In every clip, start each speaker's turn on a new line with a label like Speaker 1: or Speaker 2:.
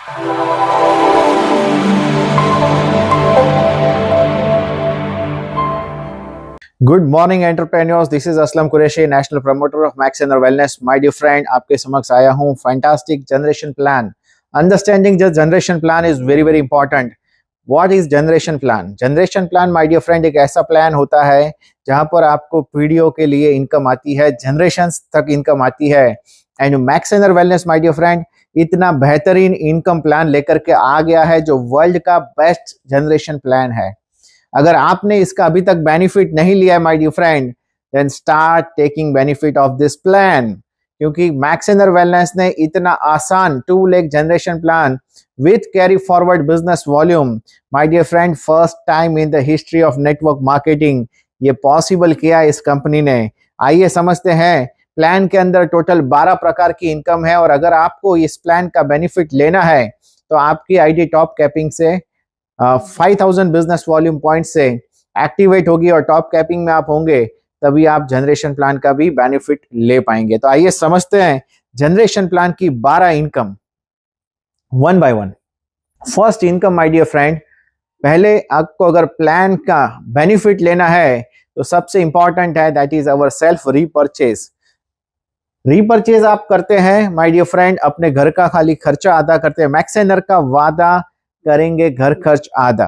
Speaker 1: Good morning entrepreneurs, this is Aslam Qureshi, national promoter of Maxener Wellness. My dear friend, आपके समक्ष आया हूं fantastic generation plan. Understanding the generation plan is very very important. What is generation plan? Generation plan my dear friend एक ऐसा plan होता है जहां पर आपको पीढ़ियों के लिए इनकम आती है, जनरेशंस तक इनकम आती है। And Maxener Wellness my dear friend इतना बेहतरीन इनकम प्लान लेकर के आ गया है जो वर्ल्ड का बेस्ट जनरेशन प्लान है। अगर आपने इसका अभी तक बेनिफिट नहीं लिया है my dear friend, then start taking benefit of this plan, क्योंकि मैक्सेनर वेलनेस ने इतना आसान 2 lakh generation plan with carry forward business volume, my dear friend first time in the history of network marketing ये possible किया इस company ने। आइए समझते हैं। प्लान के अंदर टोटल 12 प्रकार की इनकम है और अगर आपको इस प्लान का बेनिफिट लेना है तो आपकी आईडी टॉप कैपिंग से 5000 बिजनेस वॉल्यूम पॉइंट से एक्टिवेट होगी और टॉप कैपिंग में आप होंगे, तभी आप जनरेशन प्लान का भी बेनिफिट ले पाएंगे। तो आइए समझते हैं जनरेशन प्लान की 12 income one by one. First income my dear friend, पहले आपको अगर प्लान का बेनिफिट लेना है तो सबसे इंपॉर्टेंट है that is our self repurchase. Repurchase आप करते हैं माय डियर फ्रेंड, अपने घर का खाली खर्चा अदा करते हैं। मैक्सेनर का वादा करेंगे घर खर्च आधा।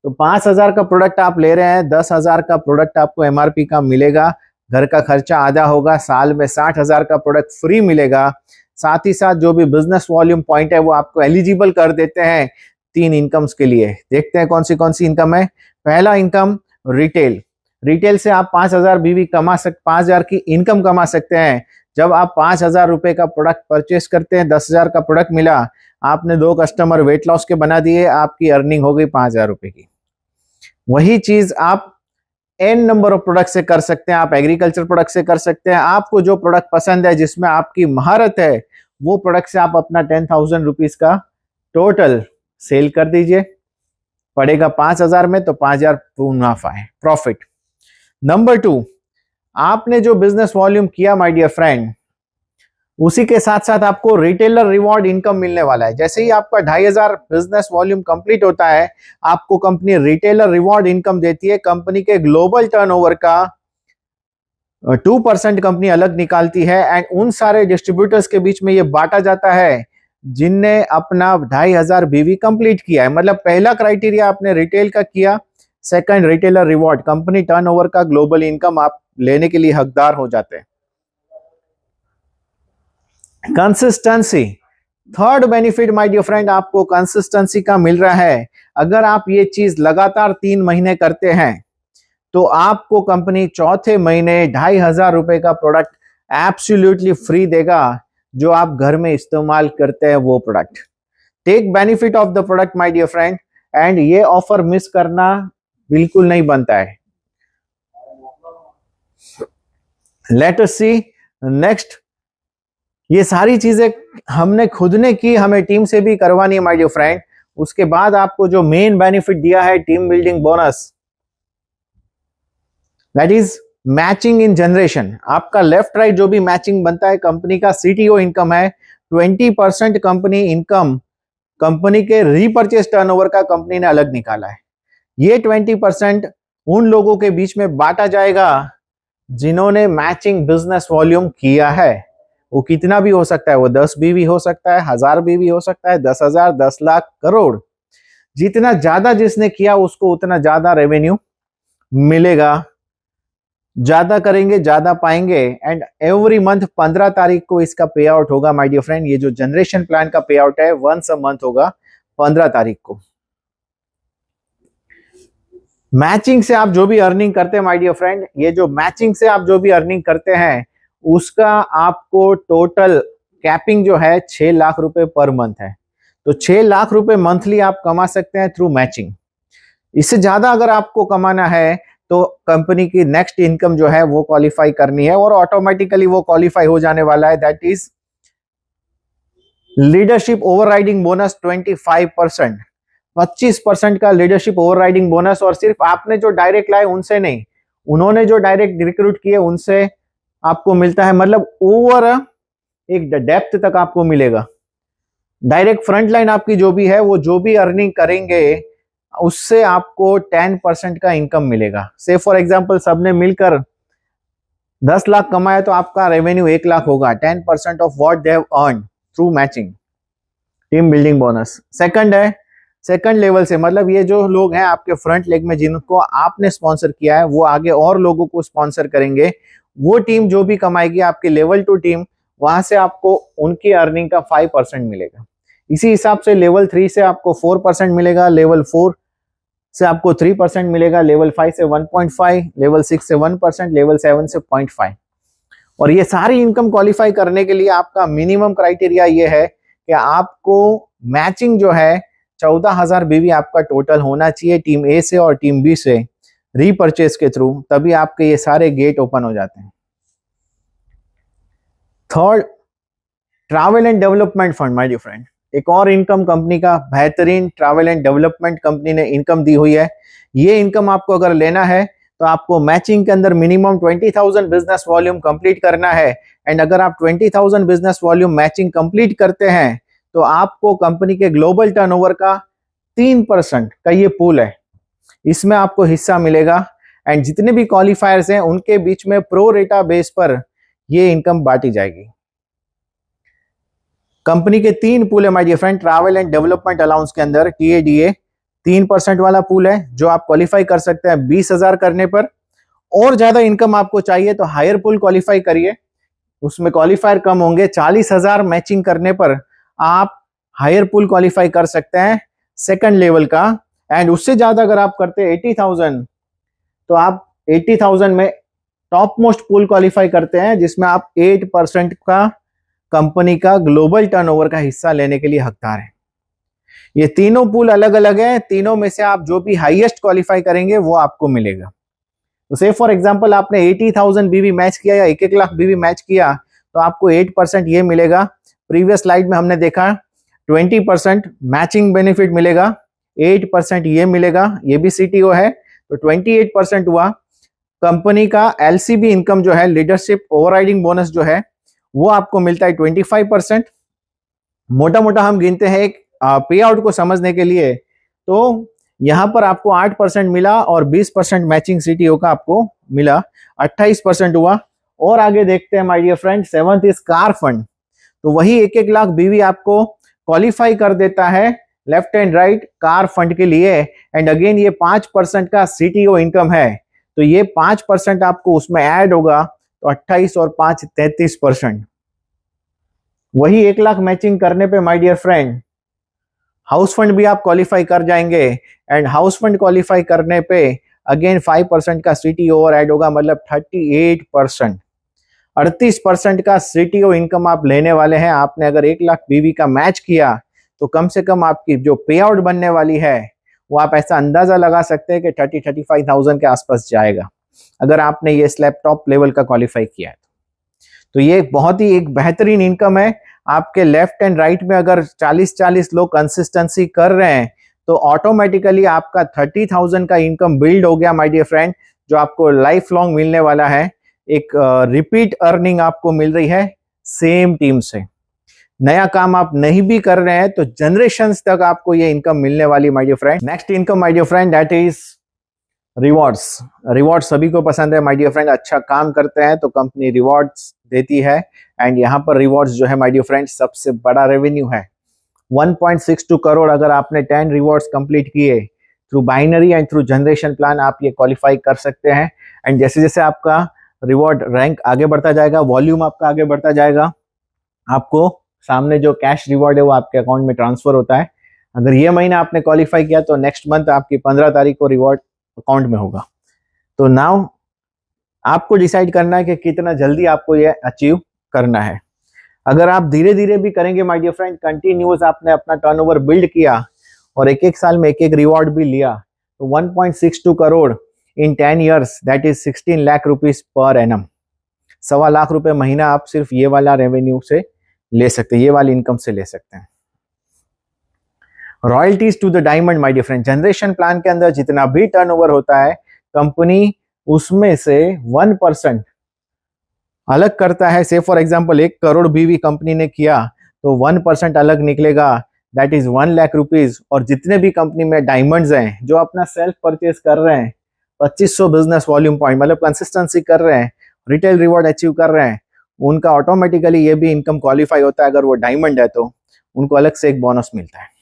Speaker 1: तो 5000 का प्रोडक्ट आप ले रहे हैं, 10,000 का प्रोडक्ट आपको एमआरपी का मिलेगा, घर का खर्चा आधा होगा, साल में 60,000 का प्रोडक्ट फ्री मिलेगा। साथ ही साथ जो भी बिजनेस वॉल्यूम पॉइंट है वो आपको एलिजिबल कर देते हैं 3 इनकम्स के लिए। देखते हैं कौन सी इनकम है। पहला इनकम रिटेल। रिटेल से आप 5,000 बीवी कमा सकते, 5,000 की इनकम कमा सकते हैं। जब आप 5,000 रुपए का प्रोडक्ट परचेस करते हैं, 10,000 का प्रोडक्ट मिला, आपने 2 कस्टमर वेट लॉस के बना दिए, आपकी अर्निंग हो गई 5,000 रुपए की। वही चीज आप एन नंबर ऑफ प्रोडक्ट से कर सकते हैं। आप एग्रीकल्चर प्रोडक्ट से कर सकते हैं। आपको जो प्रोडक्ट पसंद है, जिसमें आपकी महारत है, वो प्रोडक्ट से आप अपना 10,000 रुपीज का टोटल सेल कर दीजिए। पड़ेगा 5,000 में, तो 5,000 मुनाफा है, प्रॉफिट। नंबर 2, आपने जो बिजनेस वॉल्यूम किया माय डियर फ्रेंड, उसी के साथ साथ आपको रिटेलर रिवॉर्ड इनकम मिलने वाला है। जैसे ही आपका 2,500 बिजनेस वॉल्यूम कंप्लीट होता है, आपको कंपनी रिटेलर रिवॉर्ड इनकम देती है। कंपनी के ग्लोबल टर्नओवर का 2% कंपनी अलग निकालती है एंड उन सारे डिस्ट्रीब्यूटर्स के बीच में ये बांटा जाता है जिनने अपना 2,500 बीवी कंप्लीट किया है। मतलब पहला क्राइटेरिया आपने रिटेल का किया, second retailer reward, company turnover का ग्लोबल इनकम आप लेने के लिए हकदार हो जाते हैं। Consistency, third benefit my dear friend, आपको कंसिस्टेंसी का मिल रहा है। अगर आप ये चीज लगातार 3 महीने करते हैं तो आपको कंपनी चौथे महीने 2,500 रुपए का प्रोडक्ट एब्सोल्युटली फ्री देगा, जो आप घर में इस्तेमाल करते हैं वो product. Take benefit of the product my dear friend, and ये ऑफर मिस करना बिल्कुल नहीं बनता है। Let us see next. ये सारी चीजें हमने खुद ने की, हमें टीम से भी करवानी है माय डियर फ्रेंड। उसके बाद आपको जो मेन बेनिफिट दिया है team building bonus, that is matching in generation. आपका लेफ्ट राइट जो भी मैचिंग बनता है, कंपनी का सीटीओ इनकम है 20% कंपनी इनकम, कंपनी के रीपरचेज टर्नओवर का कंपनी ने अलग निकाला है। ये 20% उन लोगों के बीच में बांटा जाएगा जिन्होंने मैचिंग बिजनेस वॉल्यूम किया है। वो कितना भी हो सकता है, वो 10 बीवी हो सकता है, 1000 बीवी हो सकता है, 10,000, 10 लाख, करोड़। जितना ज्यादा जिसने किया उसको उतना ज्यादा रेवेन्यू मिलेगा। ज्यादा करेंगे ज्यादा पाएंगे। एंड एवरी मंथ 15 तारीख को इसका पे आउट होगा माय डियर फ्रेंड। ये जो जनरेशन प्लान का पे आउट है वंस अ मंथ होगा 15 तारीख को। मैचिंग से आप जो भी अर्निंग करते हैं माय डियर फ्रेंड, ये जो मैचिंग से आप जो भी अर्निंग करते हैं उसका आपको टोटल कैपिंग जो है 6 लाख रुपए पर मंथ है। तो 6 लाख रुपए मंथली आप कमा सकते हैं थ्रू मैचिंग। इससे ज्यादा अगर आपको कमाना है तो कंपनी की नेक्स्ट इनकम जो है वो क्वालिफाई करनी है और ऑटोमेटिकली वो क्वालिफाई हो जाने वाला है। That is leadership overriding bonus 25%, 25% का लीडरशिप ओवरराइडिंग बोनस। और सिर्फ आपने जो डायरेक्ट लाए उनसे नहीं, उन्होंने जो डायरेक्ट रिक्रूट किए उनसे आपको मिलता है। मतलब ओवर एक डेप्थ तक आपको मिलेगा। डायरेक्ट फ्रंट लाइन आपकी जो भी है, वो जो भी अर्निंग करेंगे उससे आपको 10% का इनकम मिलेगा। से फॉर एग्जाम्पल सबने मिलकर 10 लाख कमाया तो आपका रेवेन्यू 1 लाख होगा। 10% of what they have earn through matching team building bonus. Second है, सेकंड लेवल से, मतलब ये जो लोग हैं आपके फ्रंट लेग में जिनको आपने स्पॉन्सर किया है, वो आगे और लोगों को स्पॉन्सर करेंगे। वो टीम जो भी कमाएगी आपकी लेवल 2 टीम, वहां से आपको उनकी अर्निंग का 5% मिलेगा। इसी हिसाब से लेवल 3 से आपको 4% मिलेगा, लेवल 4 से आपको 3% मिलेगा, लेवल 5 से 1.5, लेवल 6 से 1%, लेवल 7 से 0.5। और ये सारी इनकम क्वालिफाई करने के लिए आपका मिनिमम क्राइटेरिया ये है कि आपको मैचिंग जो है 14,000 बीवी आपका टोटल होना चाहिए टीम ए से और टीम बी से रीपरचेज के थ्रू, तभी आपके ये सारे गेट ओपन हो जाते हैं। Third, travel and development fund. My dear friend, एक और इनकम कंपनी का बेहतरीन ट्रैवल एंड डेवलपमेंट कंपनी ने इनकम दी हुई है। ये इनकम आपको अगर लेना है तो आपको मैचिंग के अंदर मिनिमम 20,000 बिजनेस वॉल्यूम कंप्लीट करना है। एंड अगर आप 20,000 बिजनेस वॉल्यूम मैचिंग कंप्लीट करते हैं तो आपको कंपनी के ग्लोबल टर्नओवर का 3% का ये पूल है, इसमें आपको हिस्सा मिलेगा। एंड जितने भी क्वालिफायर्स हैं उनके बीच में प्रो रेटा बेस पर ये इनकम बांटी जाएगी। कंपनी के 3 पूल है my dear friend travel and development allowance के अंदर। TADA 3% वाला पूल है जो आप क्वालिफाई कर सकते हैं 20,000 करने पर। और ज्यादा इनकम आपको चाहिए तो हायर पूल क्वालिफाई करिए, उसमें क्वालिफायर कम होंगे। 40,000 मैचिंग करने पर आप हायर पूल क्वालिफाई कर सकते हैं सेकंड लेवल का। एंड उससे ज्यादा अगर आप करते हैं 80,000 तो आप 80,000 में टॉप मोस्ट पूल क्वालिफाई करते हैं, जिसमें आप 8% का कंपनी का ग्लोबल टर्नओवर का हिस्सा लेने के लिए हकदार हैं। ये तीनों पूल अलग अलग हैं, तीनों में से आप जो भी हाईएस्ट क्वालिफाई करेंगे वो आपको मिलेगा। तो से फॉर एग्जांपल आपने 80,000 बीवी मैच किया या 1 लाख बीवी मैच किया तो आपको 8% ये मिलेगा। प्रीवियस स्लाइड में हमने देखा 20% मैचिंग बेनिफिट मिलेगा, 8% ये मिलेगा, ये भी CTO है, तो 28% हुआ। कंपनी का LCB इनकम जो है, लीडरशिप ओवरराइडिंग बोनस जो है, वो आपको मिलता है 25%। मोटा मोटा हम गिनते हैं एक पे आउट को समझने के लिए, तो यहां पर आपको 8% मिला और 20% मैचिंग CTO का आपको मिला, 28% हुआ। और आगे देखते हैं my dear friend, 7th is car fund. तो वही 1 लाख बीवी आपको क्वालिफाई कर देता है left and right car fund के लिए। एंड अगेन ये 5% का CTO इनकम है, तो ये 5% आपको उसमें ऐड होगा, तो 28 और 5 33%। वही 1 लाख मैचिंग करने पे my dear friend house fund भी आप क्वालिफाई कर जाएंगे। एंड हाउस फंड क्वालिफाई करने पे अगेन 5% का CTO और ऐड होगा, मतलब 38%। 38% का CTO इनकम आप लेने वाले हैं। आपने अगर 1 लाख बीवी का मैच किया तो कम से कम आपकी जो पे आउट बनने वाली है वो आप ऐसा अंदाजा लगा सकते हैं कि 30-35,000 के आसपास जाएगा, अगर आपने ये स्लैब टॉप लेवल का क्वालिफाई किया है। तो ये बहुत ही एक बेहतरीन इनकम है। आपके लेफ्ट एंड राइट में अगर 40-40 लोग कंसिस्टेंसी कर रहे हैं तो ऑटोमेटिकली आपका 30,000 का इनकम बिल्ड हो गया माय डियर फ्रेंड, जो आपको लाइफ लॉन्ग मिलने वाला है। एक रिपीट अर्निंग आपको मिल रही है सेम टीम से। नया काम आप नहीं भी कर रहे हैं तो जनरेशंस तक आपको ये इनकम मिलने वाली my dear friend. Next income my dear friend that is rewards. Rewards सभी को पसंद है माय डियर फ्रेंड, अच्छा काम करते हैं तो कंपनी रिवॉर्ड्स देती है। एंड यहाँ पर रिवॉर्ड्स जो है माय डियर फ्रेंड सबसे बड़ा रेवेन्यू है, 1.62 करोड़। अगर आपने 10 रिवॉर्ड्स कंप्लीट किए through binary and through generation plan, आप ये क्वालिफाई कर सकते हैं। एंड जैसे जैसे आपका रिवॉर्ड रैंक आगे बढ़ता जाएगा, वॉल्यूम आपका आगे बढ़ता जाएगा, आपको सामने जो कैश रिवॉर्ड है वो आपके अकाउंट में ट्रांसफर होता है। अगर ये महीना आपने क्वालिफाई किया तो नेक्स्ट मंथ आपकी 15 तारीख को रिवॉर्ड अकाउंट में होगा। तो नाउ आपको डिसाइड करना है कि कितना जल्दी आपको ये अचीव करना है। अगर आप धीरे धीरे भी करेंगे माय डियर फ्रेंड, कंटिन्यूअस आपने अपना टर्नओवर बिल्ड किया और एक एक साल में एक एक रिवॉर्ड भी लिया, तो 1.62 करोड़ इन 10 years that is 16 lakh rupees per annum. 1.25 lakh रुपए महीना आप सिर्फ ये वाला रेवेन्यू से ले सकते हैं, ये वाली इनकम से ले सकते हैं। Royalties to the diamond my dear friend, generation plan के अंदर जितना भी टर्नओवर होता है कंपनी उसमें से 1% अलग करता है। से फॉर एग्जांपल 1 करोड़ बीवी कंपनी ने किया तो 1% अलग निकलेगा, दैट इज 1 लाख रुपीज। और जितने भी कंपनी में डायमंड्स हैं जो अपना सेल्फ परचेज कर रहे हैं, 2500 बिजनेस वॉल्यूम पॉइंट मतलब कंसिस्टेंसी कर रहे हैं, रिटेल रिवॉर्ड अचीव कर रहे हैं, उनका ऑटोमेटिकली ये भी इनकम क्वालिफाई होता है। अगर वो डायमंड है तो उनको अलग से एक बोनस मिलता है।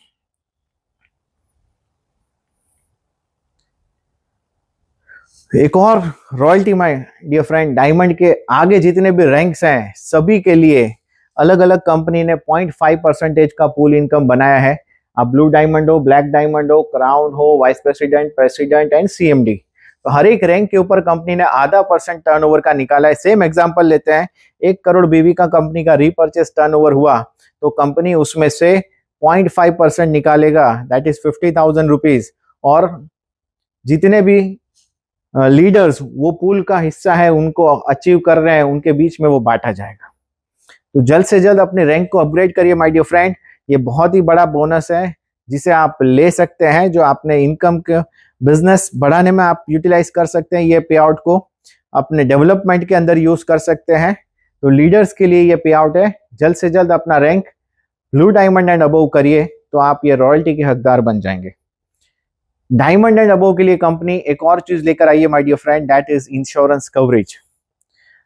Speaker 1: एक और royalty my dear friend, diamond के आगे जितने भी रैंक्स हैं सभी के लिए अलग अलग कंपनी ने 0.5% का पूल इनकम बनाया है। आप ब्लू डायमंड हो, ब्लैक डायमंड हो, क्राउन हो, vice president, president and CMD, तो हर एक रैंक के ऊपर कंपनी ने आधा % टर्नओवर का निकाला है। सेम एग्जांपल लेते हैं, 1 करोड़ बीवी का कंपनी का रीपर्चेस टर्नओवर हुआ तो कंपनी उसमें से 0.5% निकालेगा, दैट इज 50,000 रुपीज। और जितने भी लीडर्स वो पूल का हिस्सा है उनको अचीव कर रहे हैं, उनके बीच में वो बांटा जाएगा। तो जल्द से जल्द अपने रैंक को अपग्रेड करिए माय डियर फ्रेंड, ये बहुत ही बड़ा बोनस है जिसे आप ले सकते हैं, जो आपने इनकम के बिजनेस बढ़ाने में आप यूटिलाइज कर सकते हैं। ये पे आउट को अपने डेवलपमेंट के अंदर यूज कर सकते हैं। तो लीडर्स के लिए ये पे आउट है। जल्द से जल्द अपना rank blue diamond and above करिए तो आप ये रॉयल्टी के हकदार बन जाएंगे। डायमंड एंड अबव के लिए कंपनी एक और चीज लेकर आई है my dear friend, that is insurance coverage.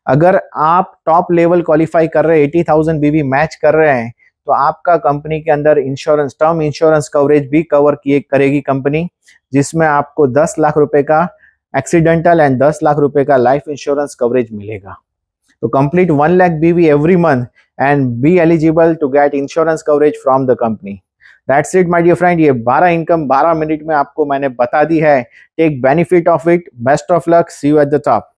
Speaker 1: अगर आप टॉप लेवल क्वालिफाई कर रहे हैं, 80,000 बीवी मैच कर रहे हैं, तो आपका कंपनी के अंदर इंश्योरेंस, टर्म इंश्योरेंस कवरेज भी कवर किए करेगी कंपनी, जिसमें आपको 10 लाख रुपए का एक्सीडेंटल एंड 10 लाख रुपए का लाइफ इंश्योरेंस कवरेज मिलेगा। तो complete 1 lakh BV every month and be eligible to get insurance coverage from the company. That's it my dear friend, ये 12 इनकम 12 मिनट में आपको मैंने बता दी है। Take benefit of it. Best of luck, see you at the top.